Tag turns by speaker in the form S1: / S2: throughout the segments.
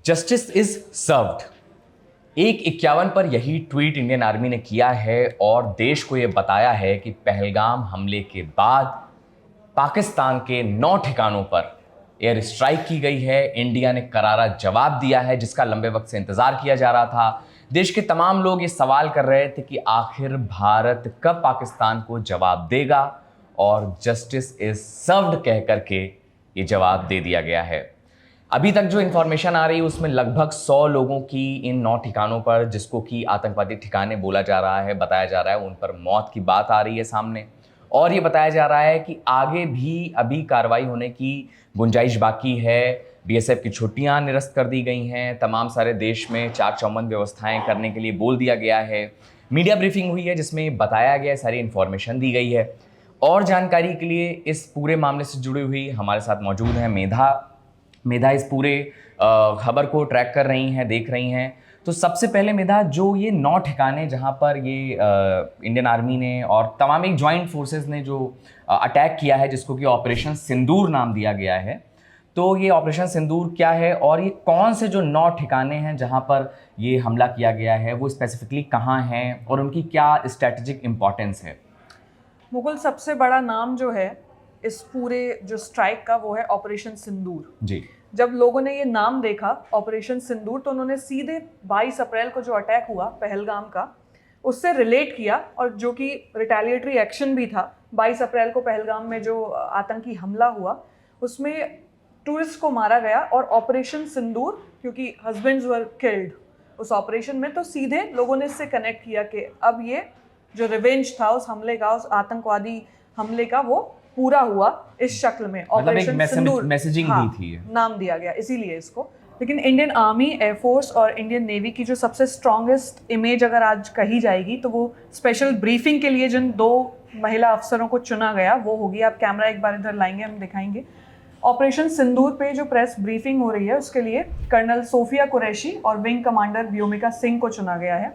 S1: Justice is served. 1:51 पर यही tweet Indian army ने किया है और देश को यह बताया है कि पहलगाम हमले के बाद पाकिस्तान के 9 ठिकानों पर एयर स्ट्राइक की गई है। इंडिया ने करारा जवाब दिया है, जिसका लंबे वक्त से इंतजार किया जा रहा था। देश के तमाम लोग ये सवाल कर रहे थे कि आखिर भारत कब पाकिस्तान को जवाब देगा, और जस्टिस इज सर्व्ड कह करके ये जवाब दे दिया गया है। अभी तक जो इन्फॉर्मेशन आ रही है उसमें लगभग 100 लोगों की इन 9 ठिकानों पर, जिसको कि आतंकवादी ठिकाने बोला जा रहा है, बताया जा रहा है, उन पर मौत की बात आ रही है सामने। और ये बताया जा रहा है कि आगे भी अभी कार्रवाई होने की गुंजाइश बाकी है। बीएसएफ की छुट्टियां निरस्त कर दी गई हैं। तमाम सारे देश में चाक चौबंद व्यवस्थाएं करने के लिए बोल दिया गया है। मीडिया ब्रीफिंग हुई है जिसमें बताया गया, सारी इन्फॉर्मेशन दी गई है। और जानकारी के लिए इस पूरे मामले से जुड़ी हुई हमारे साथ मौजूद हैं मेधा इस पूरे खबर को ट्रैक कर रही हैं, देख रही हैं। तो सबसे पहले मेधा, जो ये 9 ठिकाने जहाँ पर ये इंडियन आर्मी ने और तमाम एक ज्वाइंट फोर्सेस ने जो अटैक किया है, जिसको कि ऑपरेशन सिंदूर नाम दिया गया है, तो ये ऑपरेशन सिंदूर क्या है और ये कौन से जो 9 ठिकाने हैं जहाँ पर ये हमला किया गया है, वो स्पेसिफिकली कहाँ हैं और उनकी क्या स्ट्रैटेजिक इम्पोर्टेंस है?
S2: मुकुल, सबसे बड़ा नाम जो है इस पूरे जो स्ट्राइक का वो है ऑपरेशन सिंदूर
S1: जी।
S2: जब लोगों ने ये नाम देखा ऑपरेशन सिंदूर, तो उन्होंने सीधे 22 अप्रैल को जो अटैक हुआ पहलगाम का, उससे रिलेट किया, और जो कि रिटेलिएटरी एक्शन भी था। 22 अप्रैल को पहलगाम में जो आतंकी हमला हुआ उसमें टूरिस्ट को मारा गया, और ऑपरेशन सिंदूर क्योंकि हस्बैंड्स वर किल्ड उस ऑपरेशन में, तो सीधे लोगों ने इससे कनेक्ट किया कि अब ये जो रिवेंज था उस हमले का, उस आतंकवादी हमले का, वो पूरा हुआ इस शक्ल में। ऑपरेशन सिंदूर
S1: मैसेजिंग
S2: हाँ,
S1: दी थी
S2: नाम दिया गया इसीलिए इसको। लेकिन इंडियन आर्मी, एयरफोर्स और इंडियन नेवी की जो सबसे स्ट्रॉन्गेस्ट इमेज अगर आज कही जाएगी, तो वो स्पेशल ब्रीफिंग के लिए जिन 2 महिला अफसरों को चुना गया वो होगी। आप कैमरा एक बार इधर लाएंगे, हम दिखाएंगे। ऑपरेशन सिंदूर पे जो प्रेस ब्रीफिंग हो रही है उसके लिए कर्नल सोफिया कुरैशी और विंग कमांडर व्योमिका सिंह को चुना गया है।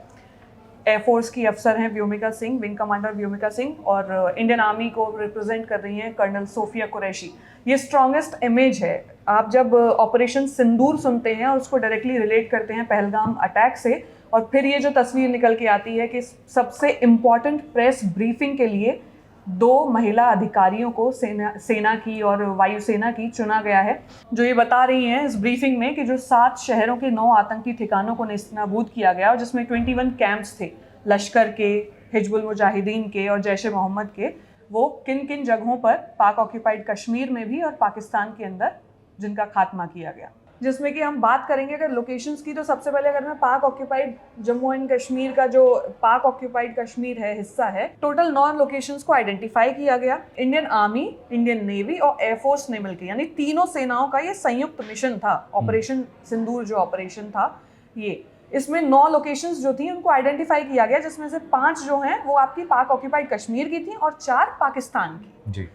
S2: एयरफोर्स की अफसर हैं व्योमिका सिंह, विंग कमांडर व्योमिका सिंह, और इंडियन आर्मी को रिप्रेजेंट कर रही हैं कर्नल सोफिया कुरैशी। ये स्ट्रॉन्गेस्ट इमेज है। आप जब ऑपरेशन सिंदूर सुनते हैं और उसको डायरेक्टली रिलेट करते हैं पहलगाम अटैक से, और फिर ये जो तस्वीर निकल के आती है कि सबसे इम्पॉर्टेंट प्रेस ब्रीफिंग के लिए 2 महिला अधिकारियों को सेना की और वायुसेना की चुना गया है, जो ये बता रही हैं इस ब्रीफिंग में कि जो 7 शहरों के 9 आतंकी ठिकानों को नेस्तनाबूद किया गया, और जिसमें 21 कैंप्स थे लश्कर के, हिजबुल मुजाहिदीन के और जैश ए मोहम्मद के, वो किन किन जगहों पर पाक ऑक्यूपाइड कश्मीर में भी और पाकिस्तान के अंदर जिनका खात्मा किया गया। जिसमें कि हम बात करेंगे अगर लोकेशंस की, तो सबसे पहले अगर मैं पाक ऑक्यूपाइड जम्मू एंड कश्मीर का जो पाक ऑक्यूपाइड कश्मीर है हिस्सा है, टोटल 9 लोकेशंस को आइडेंटिफाई किया गया। इंडियन आर्मी, इंडियन नेवी और एयरफोर्स ने मिलकर, यानी तीनों सेनाओं का ये संयुक्त मिशन था। ऑपरेशन सिंदूर जो ऑपरेशन था ये, इसमें 9 लोकेशंस जो थी उनको आइडेंटिफाई किया गया, जिसमें से 5 जो हैं वो आपकी पाक ऑक्यूपाइड कश्मीर की थी और 4 पाकिस्तान की। जी।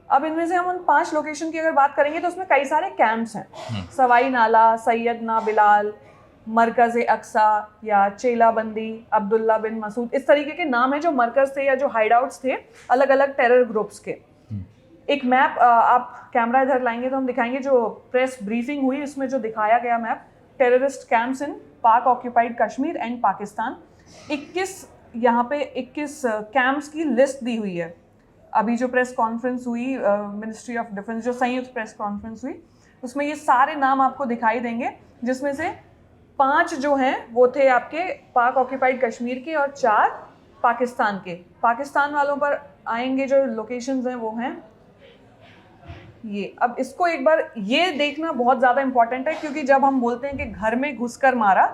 S2: अब इनमें से हम उन 5 लोकेशन की अगर बात करेंगे तो उसमें कई सारे कैंप्स हैं। सवाई नाला, सैयदना बिलाल, मरकज़ अक्सा या चेलाबंदी, अब्दुल्ला बिन मसूद, इस तरीके के नाम हैं जो मरकज़ थे या जो हाइडआउट्स थे अलग अलग टेरर ग्रुप्स के। एक मैप आप कैमरा इधर लाएंगे तो हम दिखाएंगे, जो प्रेस ब्रीफिंग हुई उसमें जो दिखाया गया मैप, टेररिस्ट कैंप्स इन पाक ऑक्यूपाइड कश्मीर एंड पाकिस्तान। 21 यहाँ पे 21 कैंप्स की लिस्ट दी हुई है। अभी जो प्रेस कॉन्फ्रेंस हुई मिनिस्ट्री ऑफ डिफेंस, जो संयुक्त प्रेस कॉन्फ्रेंस हुई, उसमें ये सारे नाम आपको दिखाई देंगे, जिसमें से 5 जो हैं वो थे आपके पाक ऑक्यूपाइड कश्मीर के और 4 पाकिस्तान के। पाकिस्तान वालों पर आएंगे जो लोकेशंस हैं वो हैं ये। अब इसको एक बार ये देखना बहुत ज़्यादा इंपॉर्टेंट है, क्योंकि जब हम बोलते हैं कि घर में घुसकर मारा,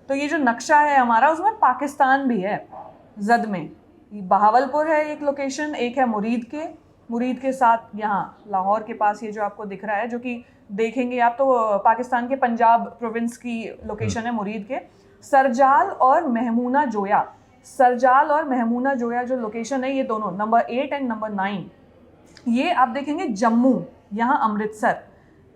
S2: तो ये जो नक्शा है हमारा उसमें पाकिस्तान भी है। जद में बहावलपुर है एक लोकेशन, एक है मुरीद के साथ यहाँ लाहौर के पास ये जो आपको दिख रहा है, जो कि देखेंगे आप तो पाकिस्तान के पंजाब प्रोविंस की लोकेशन है मुरीद के। सरजाल और महमूना जोया जो लोकेशन है, ये दोनों नंबर 8 एंड नंबर 9, ये आप देखेंगे जम्मू, यहाँ अमृतसर।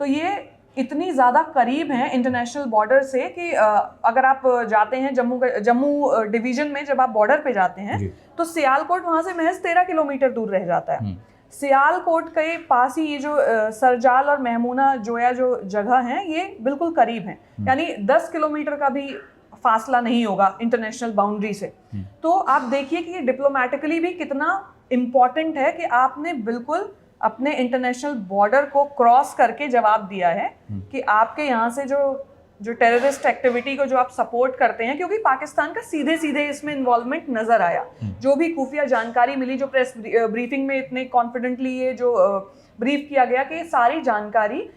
S2: तो ये इतनी ज़्यादा करीब हैं इंटरनेशनल बॉर्डर से कि अगर आप जाते हैं जम्मू डिवीज़न में, जब आप बॉर्डर पे जाते हैं तो सियालकोट वहाँ से महज 13 किलोमीटर दूर रह जाता है। सियालकोट के पास ही ये जो सरजाल और महमूना जोया जो जगह हैं ये बिल्कुल करीब हैं, यानी 10 किलोमीटर का भी फासला नहीं होगा इंटरनेशनल बाउंड्री से। तो आप देखिए कि ये डिप्लोमेटिकली भी कितना इम्पॉर्टेंट है कि आपने बिल्कुल अपने इंटरनेशनल बॉर्डर को क्रॉस करके जवाब दिया है कि आपके यहाँ से जो टेररिस्ट एक्टिविटी को जो आप सपोर्ट करते हैं, क्योंकि पाकिस्तान का सीधे सीधे इसमें इन्वॉल्वमेंट नजर आया। जो भी खुफिया जानकारी मिली, जो प्रेस ब्रीफिंग में इतने कॉन्फिडेंटली ये जो ब्रीफ किया गया कि ये सारी जानकारी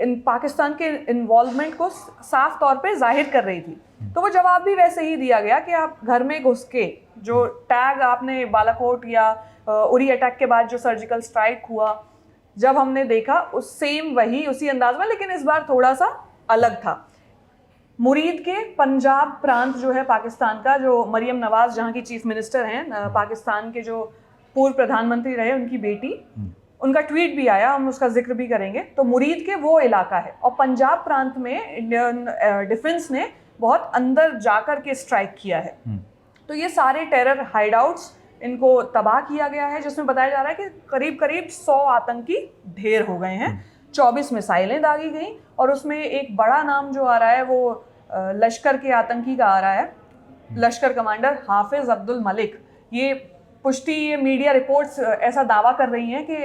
S2: इन पाकिस्तान के इन्वॉल्वमेंट को साफ तौर पे जाहिर कर रही थी। तो वो जवाब भी वैसे ही दिया गया कि आप घर में घुस के जो टैग आपने बालाकोट या उरी अटैक के बाद जो सर्जिकल स्ट्राइक हुआ, जब हमने देखा उस सेम वही उसी अंदाज में, लेकिन इस बार थोड़ा सा अलग था। मुरीद के पंजाब प्रांत जो है पाकिस्तान का, जो मरियम नवाज जहाँ की चीफ मिनिस्टर हैं, पाकिस्तान के जो पूर्व प्रधानमंत्री रहे उनकी बेटी, उनका ट्वीट भी आया, हम उसका जिक्र भी करेंगे। तो मुरीद के वो इलाका है और पंजाब प्रांत में इंडियन डिफेंस ने बहुत अंदर जाकर के स्ट्राइक किया है। तो ये सारे टेरर हाइडआउट्स इनको तबाह किया गया है, जिसमें बताया जा रहा है कि करीब करीब 100 आतंकी ढेर हो गए हैं, 24 मिसाइलें दागी गई और उसमें एक बड़ा नाम जो आ रहा है वो लश्कर के आतंकी का आ रहा है, लश्कर कमांडर हाफिज अब्दुल मलिक। ये पुष्टि, ये मीडिया रिपोर्ट्स ऐसा दावा कर रही हैं कि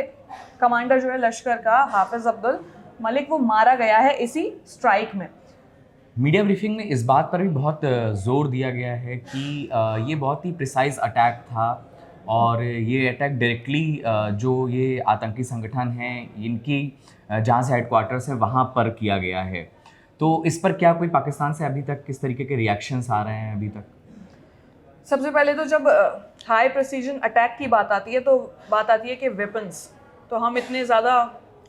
S2: कमांडर जो है लश्कर का हाफिज अब्दुल मलिक वो मारा गया है इसी स्ट्राइक में।
S1: मीडिया ब्रीफिंग में इस बात पर भी बहुत जोर दिया गया है कि ये बहुत ही प्रिसाइज अटैक था और ये अटैक डायरेक्टली जो ये आतंकी संगठन हैं इनकी जहाँ से हेडक्वार्टर्स है वहाँ पर किया गया है। तो इस पर क्या कोई पाकिस्तान से अभी तक किस तरीके के रिएक्शंस आ रहे हैं अभी तक?
S2: सबसे पहले तो जब हाई प्रिसीजन अटैक की बात आती है तो बात आती है कि वेपन्स, तो हम इतने ज़्यादा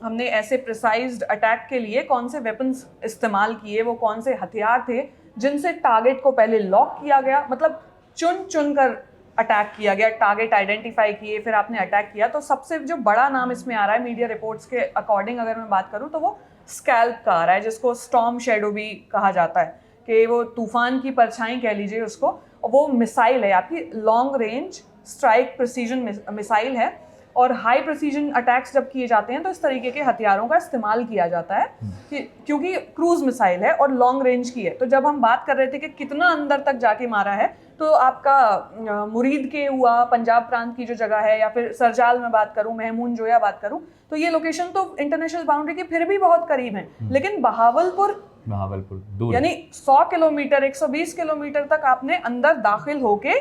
S2: हमने ऐसे प्रिसाइज्ड अटैक के लिए कौन से वेपन्स इस्तेमाल किए, वो कौन से हथियार थे जिनसे टारगेट को पहले लॉक किया गया, मतलब चुन चुन कर अटैक किया गया, टारगेट आइडेंटिफाई किए, फिर आपने अटैक किया। तो सबसे जो बड़ा नाम इसमें आ रहा है मीडिया रिपोर्ट्स के अकॉर्डिंग अगर मैं बात करूँ तो वो स्कैल्प का आ रहा है, जिसको स्टॉर्म शेडो भी कहा जाता है, कि वो तूफान की परछाई कह लीजिए उसको। और वो मिसाइल है आपकी long range strike precision missile है और हाई प्रिसीजन अटैक्स जब किए जाते हैं तो इस तरीके के हथियारों का इस्तेमाल किया जाता है क्योंकि क्रूज मिसाइल है और लॉन्ग रेंज की है। तो जब हम बात कर रहे थे कि कितना अंदर तक जाके मारा है, तो आपका मुरीद के हुआ, पंजाब प्रांत की जो जगह है, या फिर सरजाल में बात करूं, महमून जोया बात करूं, तो ये लोकेशन तो इंटरनेशनल बाउंड्री के फिर भी बहुत करीब है। लेकिन बहावलपुर
S1: दूर,
S2: यानी 100 किलोमीटर 120 किलोमीटर तक आपने अंदर दाखिल होके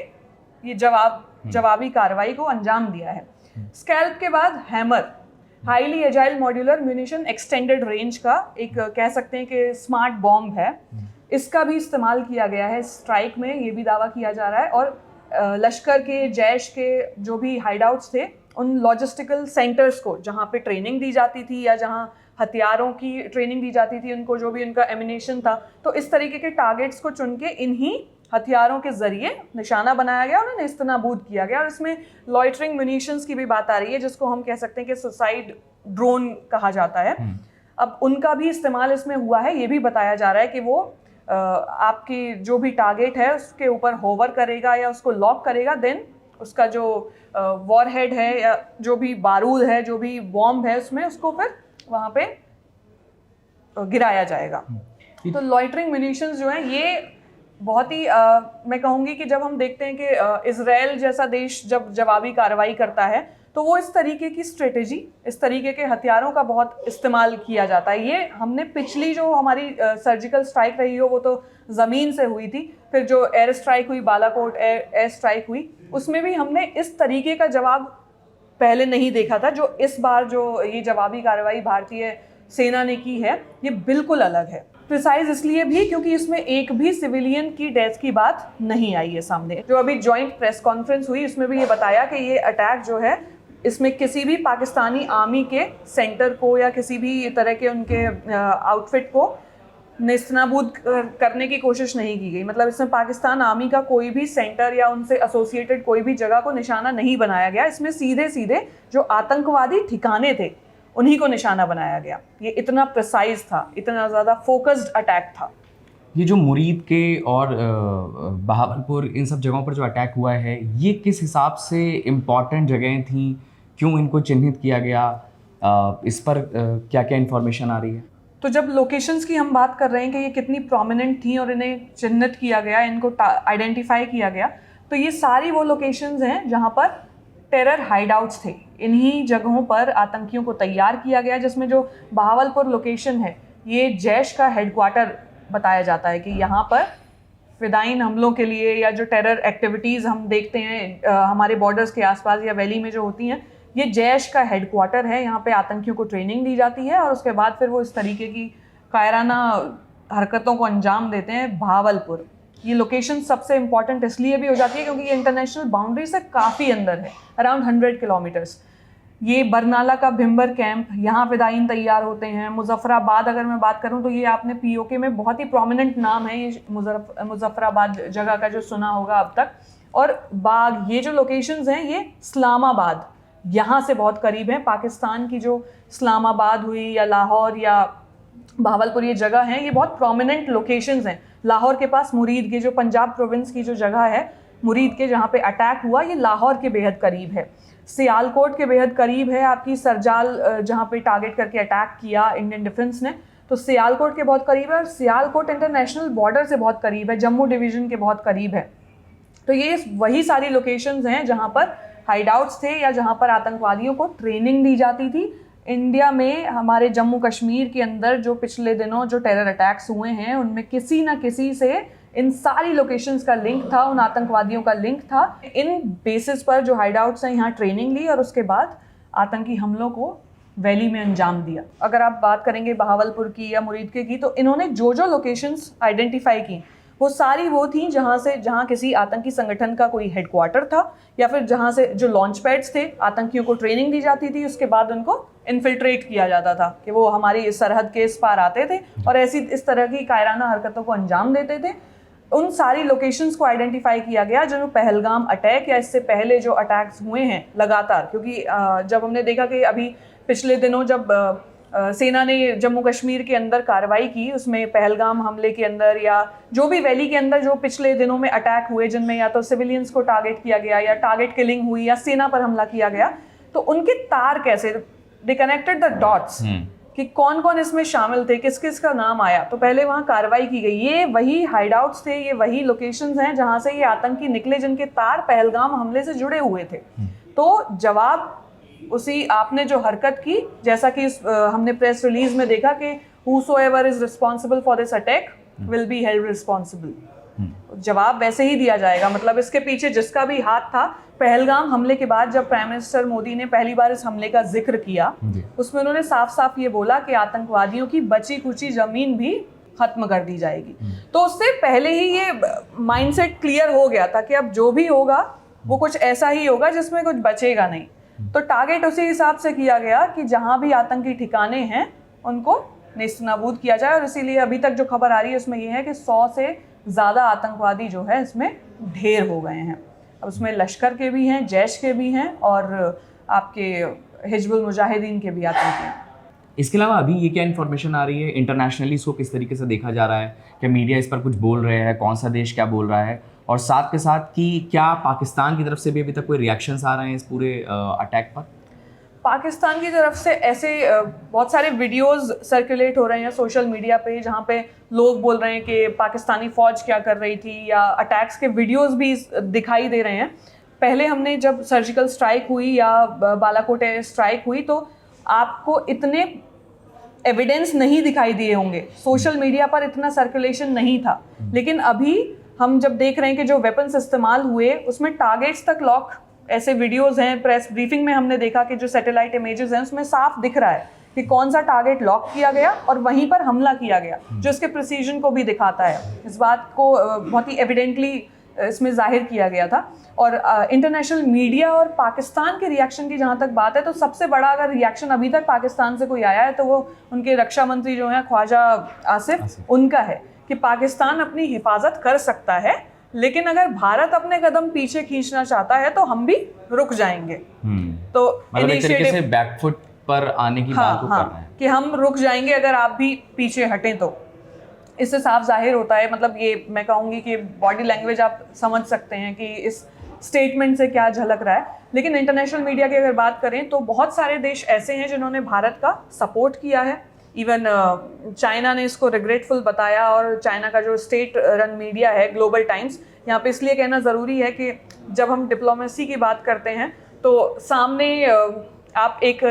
S2: ये जवाबी कार्रवाई को अंजाम दिया है। स्कैल्प के बाद hammer, highly agile modular munition extended range का एक कह सकते हैं कि स्मार्ट बॉम्ब है, इसका भी इस्तेमाल किया गया है स्ट्राइक में, ये भी दावा किया जा रहा है। और लश्कर के, जैश के जो भी हाइडआउट्स थे, उन लॉजिस्टिकल सेंटर्स को जहाँ पे ट्रेनिंग दी जाती थी या जहाँ हथियारों की ट्रेनिंग दी जाती थी, उनको जो भी उनका एमिनेशन था, तो इस तरीके के टारगेट्स को चुन के इन्हीं हथियारों के जरिए निशाना बनाया गया और उन्हें नेस्तनाबूद किया गया। और इसमें लॉइटरिंग म्यूनिशंस की भी बात आ रही है, जिसको हम कह सकते हैं कि सुसाइड ड्रोन कहा जाता है। अब उनका भी इस्तेमाल इसमें हुआ है। ये भी बताया जा रहा है कि वो आपकी जो भी टारगेट है उसके ऊपर होवर करेगा या उसको लॉक करेगा, देन उसका जो वॉरहेड है या जो भी बारूद है, जो भी बॉम्ब है उसमें, उसको फिर वहाँ पे गिराया जाएगा। तो लॉइटरिंग म्यूनिशंस जो हैं ये बहुत ही मैं कहूँगी कि जब हम देखते हैं कि इजराइल जैसा देश जब जवाबी कार्रवाई करता है तो वो इस तरीके की स्ट्रेटेजी, इस तरीके के हथियारों का बहुत इस्तेमाल किया जाता है। ये हमने पिछली जो हमारी सर्जिकल स्ट्राइक रही हो वो तो ज़मीन से हुई थी, फिर जो एयर स्ट्राइक हुई, बालाकोट एयर स्ट्राइक हुई, उसमें भी हमने इस तरीके का जवाब पहले नहीं देखा था। जो इस बार जो ये जवाबी कार्रवाई भारतीय सेना ने की है ये बिल्कुल अलग है। प्रिसाइज इसलिए भी क्योंकि इसमें एक भी सिविलियन की डेथ की बात नहीं आई है सामने। जो अभी जॉइंट प्रेस कॉन्फ्रेंस हुई उसमें भी ये बताया कि ये अटैक जो है इसमें किसी भी पाकिस्तानी आर्मी के सेंटर को या किसी भी तरह के उनके आउटफिट को नेस्तनाबूद करने की कोशिश नहीं की गई। मतलब इसमें पाकिस्तान आर्मी का कोई भी सेंटर या उनसे एसोसिएटेड कोई भी जगह को निशाना नहीं बनाया गया। इसमें सीधे सीधे जो आतंकवादी ठिकाने थे उन्हीं को निशाना बनाया गया। ये इतना प्रिसाइज था, इतना ज़्यादा फोकस्ड अटैक था।
S1: ये जो मुरीद के और बहावलपुर इन सब जगहों पर जो अटैक हुआ है, ये किस हिसाब से इम्पॉर्टेंट जगहें थी क्यों इनको चिन्हित किया गया, इस पर क्या क्या इन्फॉर्मेशन आ रही है?
S2: तो जब लोकेशंस की हम बात कर रहे हैं कि ये कितनी प्रोमिनेंट थी और इन्हें चिन्हित किया गया, इनको आइडेंटिफाई किया गया, तो ये सारी वो लोकेशंस हैं जहाँ पर टेरर हाइडआउट्स थे। इन्हीं जगहों पर आतंकियों को तैयार किया गया, जिसमें जो बहावलपुर लोकेशन है ये जैश का हेडक्वार्टर बताया जाता है कि यहाँ पर फिदाइन हमलों के लिए या जो टेरर एक्टिविटीज़ हम देखते हैं हमारे बॉर्डर्स के आसपास या वैली में जो होती हैं, ये जैश का हेडक्वार्टर है। यहाँ पे आतंकियों को ट्रेनिंग दी जाती है और उसके बाद फिर वो इस तरीके की कायराना हरकतों को अंजाम देते हैं। बहावलपुर ये लोकेशन सबसे इंपॉर्टेंट इसलिए भी हो जाती है क्योंकि ये इंटरनेशनल बाउंड्री से काफ़ी अंदर है, अराउंड 100 किलोमीटर्स। ये बरनाला का भिम्बर कैंप, यहाँ फिदाइन तैयार होते हैं। मुजफ्फराबाद अगर मैं बात करूँ तो ये आपने पीओके में बहुत ही प्रोमिनेंट नाम है, ये मुजफ्फराबाद जगह का जो सुना होगा अब तक। और बाग, ये जो लोकेशंस हैं ये इस्लामाबाद यहाँ से बहुत करीब है। पाकिस्तान की जो इस्लामाबाद हुई या लाहौर या बहावलपुर ये जगह है, ये बहुत प्रोमिनेंट लोकेशंस हैं। लाहौर के पास मुरीद के, जो पंजाब प्रोविंस की जो जगह है मुरीद के, जहाँ पे अटैक हुआ, ये लाहौर के बेहद करीब है। सियालकोट के बेहद करीब है आपकी सरजाल, जहाँ पे टारगेट करके अटैक किया इंडियन डिफेंस ने, तो सियालकोट के बहुत करीब है। और सियालकोट इंटरनेशनल बॉर्डर से बहुत करीब है, जम्मू डिवीज़न के बहुत करीब है। तो ये वही सारी लोकेशंस हैं जहाँ पर हाइडआउट्स थे या जहाँ पर आतंकवादियों को ट्रेनिंग दी जाती थी। इंडिया में हमारे जम्मू कश्मीर के अंदर जो पिछले दिनों जो टेरर अटैक्स हुए हैं, उनमें किसी न किसी से इन सारी लोकेशंस का लिंक था, उन आतंकवादियों का लिंक था। इन बेसिस पर जो हाइडआउट्स हैं यहाँ ट्रेनिंग ली और उसके बाद आतंकी हमलों को वैली में अंजाम दिया। अगर आप बात करेंगे बहावलपुर की या मुरीदके की, तो इन्होंने जो जो लोकेशंस आइडेंटिफाई की वो सारी वो थी जहाँ किसी आतंकी संगठन का कोई हेडक्वार्टर था या फिर जहाँ से जो लॉन्च पैड्स थे, आतंकियों को ट्रेनिंग दी जाती थी, उसके बाद उनको इन्फिल्ट्रेट किया जाता था कि वो हमारी सरहद के इस पार आते थे और इस तरह की कायराना हरकतों को अंजाम देते थे। उन सारी लोकेशंस को आइडेंटिफाई किया गया जो पहलगाम अटैक या इससे पहले जो अटैक्स हुए हैं लगातार, क्योंकि जब हमने देखा कि अभी पिछले दिनों जब सेना ने जम्मू कश्मीर के अंदर कार्रवाई की, उसमें पहलगाम हमले के अंदर या जो भी वैली के अंदर जो पिछले दिनों में अटैक हुए, जिनमें या तो सिविलियंस को टारगेट किया गया या टारगेट किलिंग हुई या सेना पर हमला किया गया, तो उनके तार कैसे, दे कनेक्टेड द डॉट्स कि कौन कौन इसमें शामिल थे, किस किस का नाम आया। तो पहले वहाँ कार्रवाई की गई। ये वही हाइडआउट्स थे, ये वही लोकेशंस हैं जहाँ से ये आतंकी निकले जिनके तार पहलगाम हमले से जुड़े हुए थे। तो जवाब उसी आपने जो हरकत की, जैसा कि हमने प्रेस रिलीज में देखा कि whosoever is responsible for this attack will be held responsible, जवाब वैसे ही दिया जाएगा। मतलब इसके पीछे जिसका भी हाथ था, पहलगाम हमले के बाद जब प्राइम मिनिस्टर मोदी ने पहली बार इस हमले का जिक्र किया, उसमें उन्होंने साफ साफ ये बोला कि आतंकवादियों की बची कुची जमीन भी खत्म कर दी जाएगी। तो उससे पहले ही ये माइंडसेट क्लियर हो गया था कि अब जो भी होगा वो कुछ ऐसा ही होगा जिसमें कुछ बचेगा नहीं। तो टारगेट उसी हिसाब से किया गया कि जहां भी आतंकी ठिकाने हैं उनको नेस्तनाबूद किया जाए। और इसीलिए अभी तक जो खबर आ रही है उसमें ये है कि 100 से ज़्यादा आतंकवादी जो है इसमें ढेर हो गए हैं। अब उसमें लश्कर के भी हैं, जैश के भी हैं और आपके हिजबुल मुजाहिदीन के भी आतंकी हैं।
S1: इसके अलावा अभी ये क्या इन्फॉर्मेशन आ रही है, इंटरनेशनली इसको किस तरीके से देखा जा रहा है, क्या मीडिया इस पर कुछ बोल रहे हैं, कौन सा देश क्या बोल रहा है, और साथ के साथ कि क्या पाकिस्तान की तरफ से भी अभी तक कोई रिएक्शंस आ रहे हैं इस पूरे अटैक पर?
S2: पाकिस्तान की तरफ से ऐसे बहुत सारे वीडियोस सर्कुलेट हो रहे हैं सोशल मीडिया पे, जहाँ पे लोग बोल रहे हैं कि पाकिस्तानी फ़ौज क्या कर रही थी, या अटैक्स के वीडियोस भी दिखाई दे रहे हैं। पहले हमने जब सर्जिकल स्ट्राइक हुई या बालाकोट एयर स्ट्राइक हुई तो आपको इतने एविडेंस नहीं दिखाई दिए होंगे, सोशल मीडिया पर इतना सर्कुलेशन नहीं था। लेकिन अभी हम जब देख रहे हैं कि जो वेपन्स इस्तेमाल हुए उसमें टारगेट्स तक लॉक, ऐसे वीडियोस हैं। प्रेस ब्रीफिंग में हमने देखा कि जो सैटेलाइट इमेजेस हैं उसमें साफ दिख रहा है कि कौन सा टारगेट लॉक किया गया और वहीं पर हमला किया गया, जो इसके प्रिसीजन को भी दिखाता है। इस बात को बहुत ही एविडेंटली इसमें जाहिर किया गया था। और इंटरनेशनल मीडिया और पाकिस्तान के रिएक्शन की जहाँ तक बात है, तो सबसे बड़ा अगर रिएक्शन अभी तक पाकिस्तान से कोई आया है तो वो उनके रक्षा मंत्री जो हैं ख्वाजा आसिफ, उनका है कि पाकिस्तान अपनी हिफाजत कर सकता है, लेकिन अगर भारत अपने कदम पीछे खींचना चाहता है तो हम भी रुक जाएंगे। तो
S1: मतलब एक तरीके से बैकफुट पर आने की बात को कर रहे हैं
S2: कि हम रुक जाएंगे अगर आप भी पीछे हटें। तो इससे साफ जाहिर होता है, मतलब ये मैं कहूँगी कि बॉडी लैंग्वेज आप समझ सकते हैं कि इस स्टेटमेंट से क्या झलक रहा है। लेकिन इंटरनेशनल मीडिया की अगर बात करें तो बहुत सारे देश ऐसे हैं जिन्होंने भारत का सपोर्ट किया है। इवन चाइना ने इसको रिग्रेटफुल बताया, और चाइना का जो स्टेट रन मीडिया है ग्लोबल टाइम्स, यहाँ पे इसलिए कहना ज़रूरी है कि जब हम डिप्लोमेसी की बात करते हैं तो सामने आप एक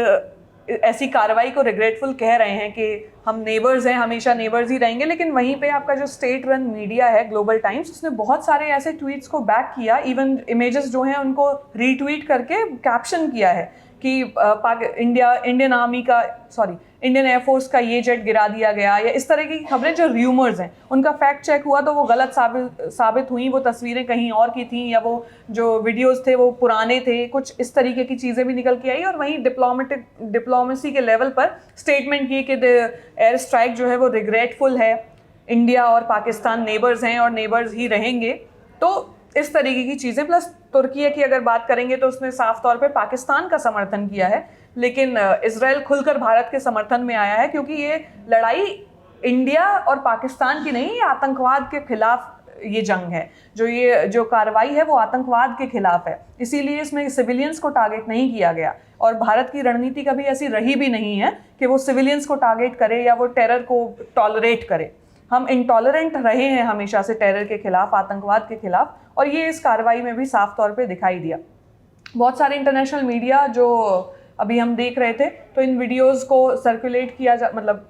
S2: ऐसी कार्रवाई को रिग्रेटफुल कह रहे हैं कि हम नेबर्स हैं, हमेशा नेबर्स ही रहेंगे, लेकिन वहीं पे आपका जो स्टेट रन मीडिया है ग्लोबल टाइम्स, उसने बहुत सारे ऐसे ट्वीट्स को बैक किया, इवन इमेजेस जो हैं उनको रीट्वीट करके कैप्शन किया है कि इंडियन एयरफोर्स का ये जेट गिरा दिया गया, या इस तरह की खबरें जो र्यूमर्स हैं उनका फैक्ट चेक हुआ तो वो गलत साबित हुई। वो तस्वीरें कहीं और की थी, या वो जो वीडियोस थे वो पुराने थे, कुछ इस तरीके की चीज़ें भी निकल के आई। और वहीं डिप्लोमेसी के लेवल पर स्टेटमेंट की कि एयर स्ट्राइक जो है वो रिग्रेटफुल है, इंडिया और पाकिस्तान नेबर्स हैं और नेबर्स ही रहेंगे। तो इस तरीके की चीज़ें, प्लस तुर्की की अगर बात करेंगे तो उसने साफ तौर पे पाकिस्तान का समर्थन किया है, लेकिन इजराइल खुलकर भारत के समर्थन में आया है, क्योंकि ये लड़ाई इंडिया और पाकिस्तान की नहीं, ये आतंकवाद के खिलाफ ये जंग है। जो कार्रवाई है वो आतंकवाद के खिलाफ है, इसीलिए इसमें सिविलियंस को टारगेट नहीं किया गया। और भारत की रणनीति कभी ऐसी रही भी नहीं है कि वो सिविलियंस को टारगेट करे या वो टेरर को टॉलरेट करे। हम इंटॉलरेंट रहे हैं हमेशा से टेरर के खिलाफ, आतंकवाद के खिलाफ, और ये इस कार्रवाई में भी साफ तौर पे दिखाई दिया। बहुत सारे इंटरनेशनल मीडिया जो अभी हम देख रहे थे, तो इन वीडियोस को सर्कुलेट किया मतलब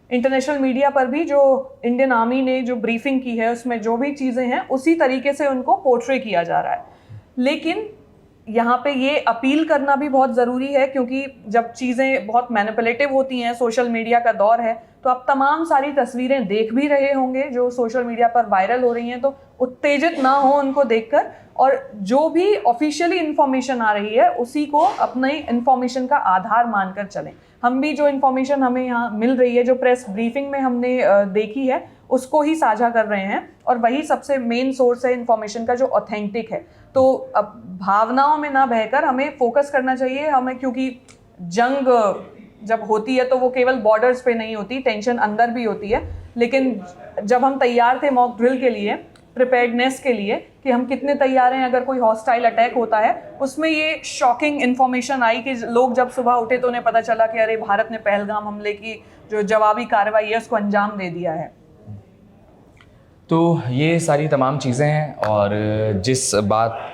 S2: इंटरनेशनल मीडिया पर भी जो इंडियन आर्मी ने जो ब्रीफिंग की है उसमें जो भी चीज़ें हैं उसी तरीके से उनको पोर्ट्रे किया जा रहा है। लेकिन यहाँ पे ये अपील करना भी बहुत ज़रूरी है, क्योंकि जब चीज़ें बहुत मैनिपुलेटिव होती हैं, सोशल मीडिया का दौर है, तो आप तमाम सारी तस्वीरें देख भी रहे होंगे जो सोशल मीडिया पर वायरल हो रही हैं, तो उत्तेजित ना हो उनको देखकर, और जो भी ऑफिशियली इन्फॉर्मेशन आ रही है उसी को अपने इन्फॉर्मेशन का आधार मानकर चलें। हम भी जो इन्फॉर्मेशन हमें यहाँ मिल रही है, जो प्रेस ब्रीफिंग में हमने देखी है, उसको ही साझा कर रहे हैं, और वही सबसे मेन सोर्स है इन्फॉर्मेशन का जो ऑथेंटिक है। तो अब भावनाओं में ना बहकर हमें फोकस करना चाहिए हमें, क्योंकि जंग जब होती है तो वो केवल बॉर्डर्स पे नहीं होती, टेंशन अंदर भी होती है। लेकिन जब हम तैयार थे मॉक ड्रिल के लिए, प्रिपेयर्डनेस के लिए, कि हम कितने तैयार हैं अगर कोई हॉस्टाइल अटैक होता है, उसमें ये शॉकिंग इन्फॉर्मेशन आई कि लोग जब सुबह उठे तो उन्हें पता चला कि अरे भारत ने पहलगाम हमले की जो जवाबी कार्रवाई है उसको अंजाम दे दिया है।
S1: तो ये सारी तमाम चीज़ें हैं, और जिस बात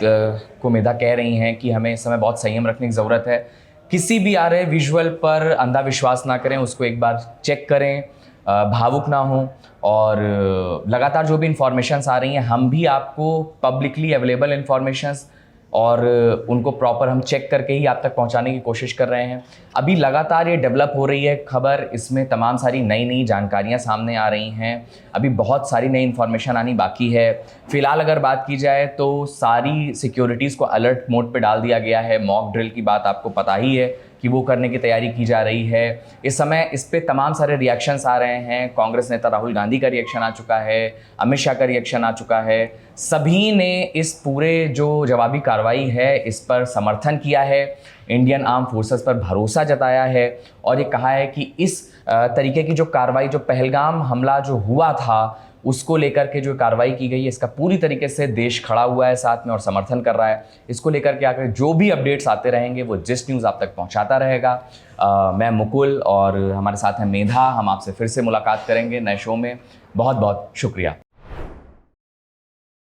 S1: को मेधा कह रही हैं कि हमें इस समय बहुत संयम रखने की ज़रूरत है, किसी भी आ रहे विजुअल पर अंधा विश्वास ना करें, उसको एक बार चेक करें, भावुक ना हों, और लगातार जो भी इंफॉर्मेशंस आ रही हैं, हम भी आपको पब्लिकली अवेलेबल इंफॉर्मेशंस और उनको प्रॉपर हम चेक करके ही आप तक पहुंचाने की कोशिश कर रहे हैं। अभी लगातार ये डेवलप हो रही है खबर, इसमें तमाम सारी नई नई जानकारियां सामने आ रही हैं, अभी बहुत सारी नई इन्फॉर्मेशन आनी बाकी है। फ़िलहाल अगर बात की जाए तो सारी सिक्योरिटीज़ को अलर्ट मोड पे डाल दिया गया है। मॉक ड्रिल की बात आपको पता ही है कि वो करने की तैयारी की जा रही है। इस समय इस पे तमाम सारे रिएक्शंस आ रहे हैं। कांग्रेस नेता राहुल गांधी का रिएक्शन आ चुका है, अमित शाह का रिएक्शन आ चुका है। सभी ने इस पूरे जो जवाबी कार्रवाई है इस पर समर्थन किया है, इंडियन आर्म फोर्सेस पर भरोसा जताया है, और ये कहा है कि इस तरीके की जो कार्रवाई, जो पहलगाम हमला जो हुआ था उसको लेकर के जो कार्रवाई की गई है, इसका पूरी तरीके से देश खड़ा हुआ है साथ में और समर्थन कर रहा है। इसको लेकर के आकर जो भी अपडेट्स आते रहेंगे वो जिस न्यूज़ आप तक पहुंचाता रहेगा। मैं मुकुल और हमारे साथ हैं मेधा, हम आपसे फिर से मुलाकात करेंगे नए शो में। बहुत बहुत शुक्रिया।